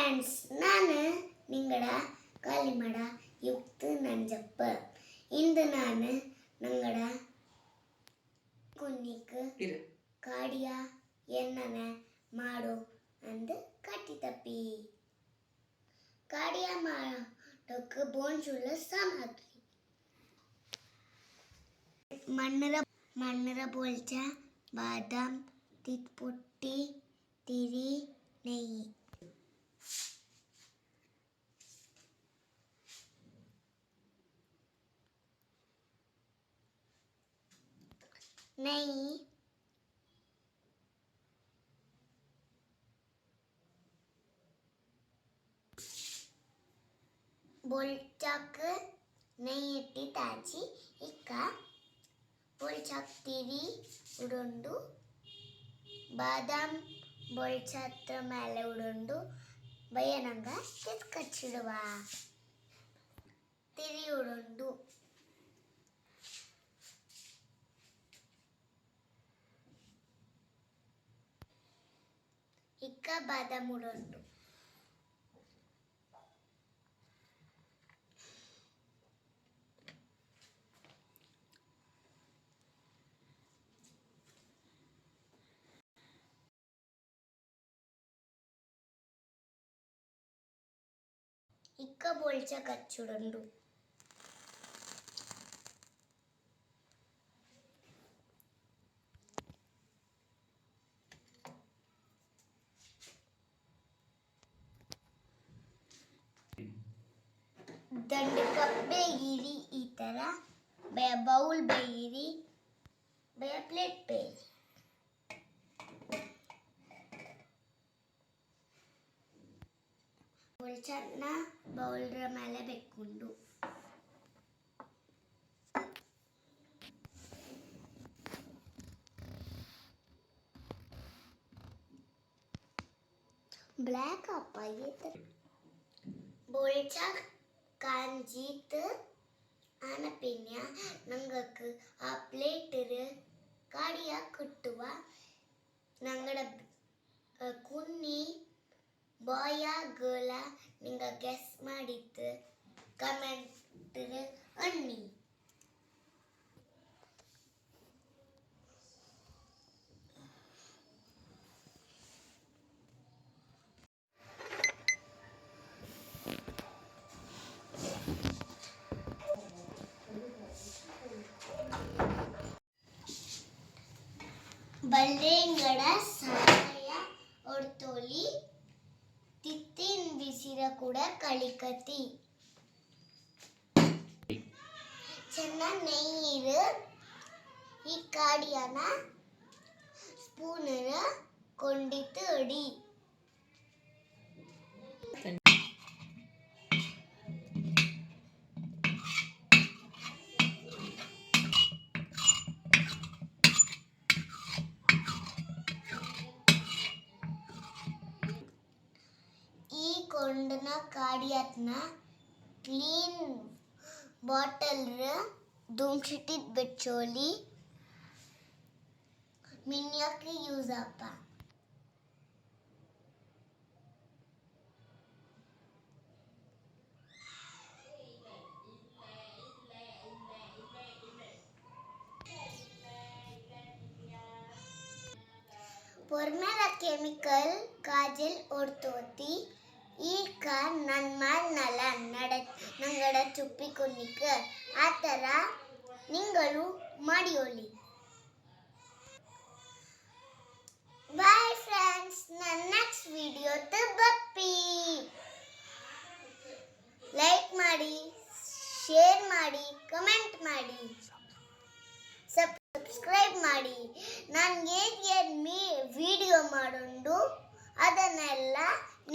Friends, ನಾನು ನಿಂಗಡ ಕಾಲಿಮಡ ಯುಕ್ತ ನಂಜಪ್ಪ. ಇಂದು ನಾನು ನಂಗಡ ಕುನ್ನಿಕ್ ಕಾಡಿಯ ಎಣ್ಣನ ಮಾಡು ಅಂದು ಕಟ್ಟಿ ತಪ್ಪಿ ಕಾಡಿಯ ಮಾಡೋಕ್ಕೆ ಬೋನ್ಸುಳ್ಳ ಸಾಮಗ್ರಿ ಮಣ್ಣರ ಬೋಲ್ಚ ಬಾದಾಮ್ ತಿತ್ಪುಟ್ಟಿ ತಿರಿ ನೆಯ್ಯಿ ನೆಯ್ಯಿ बोलचाक नहीं इट्टी ताची इक्का बोलचाक तिरी उडोंडु बादाम बोलचात्र मेले उडोंडु बयनंगा तित्कच्चिडुवा तिरी उडोंडु इक्का बादाम उडोंडु इक्क बोलचा कच्चुडंडु दंड कप बेगिरी ई तरह बया बाउल बेगिरी बया प्लेट बेगिरी बोलचाटना बाउल मेले बेक्कुंडु ब्लैक अप्पा ये बोलचा कांजीत आना पिन्या नंगक आ प्लेटर काडिया कुट्टुवा नंगड कुन्नी ಬಾಯ ಗರ್ಲ ನಿಂಗ ಗೆಸ್ ಮಾಡಿತ್ತು ಕಮೆಂಟ್ ಅನ್ನಿ. ಬಲ್ಲೆಂಗಡ ಸಹಾಯ ಒಡ್ತೋಲಿ तित्तीन बिसिर ಕೂಡ ಕಳಿಕತಿ ಚೆನ್ನ ನೆಯ್ಯಿರು ಈ ಕಾಡಿಯನ ಸ್ಪೂನರ ಕೊಂಡಿತ್ತು ಅಡಿ ಕೊಂಡನ ಕಾಡಿಯತ್ನ ಕ್ಲೀನ್ ಬಾಟಲ್ ದುಮ್ಸಿಟ್ಟಿದ್ ಬೆಚ್ಚೋಲಿ ಮಿನ್ಯಕ್ಕೆ ಯೂಸ್ ಅಪ್ಪ ಪೊರ್ಮೆರ ಕೆಮಿಕಲ್ ಕಾಜಲ್ ಒಡ್ತೋತಿ ಈಗ ನನ್ನ ಮಾಡ್ನಲ್ಲ ನಂಗಡ ಚುಪ್ಪಿಕೊನ್ನಿಕ ಆ ಥರ ನಿಂಗಳು ಮಾಡಿಯೋಲಿ. ಬಾಯ್ ಫ್ರೆಂಡ್ಸ್, ನನ್ನ ನೆಕ್ಸ್ಟ್ ವಿಡಿಯೋ ಬಪ್ಪಿ ಲೈಕ್ ಮಾಡಿ, ಶೇರ್ ಮಾಡಿ, ಕಮೆಂಟ್ ಮಾಡಿ, ಸಬ್ಸ್ಕ್ರೈಬ್ ಮಾಡಿ. ನನಗೆ ವಿಡಿಯೋ ಮಾಡೋದು ಅದನ್ನೆಲ್ಲ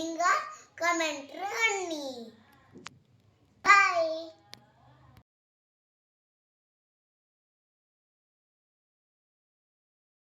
ನಿಂಗ ಕಮೆಂಟ್ ಅನ್ನಿ. ಬಾಯ್.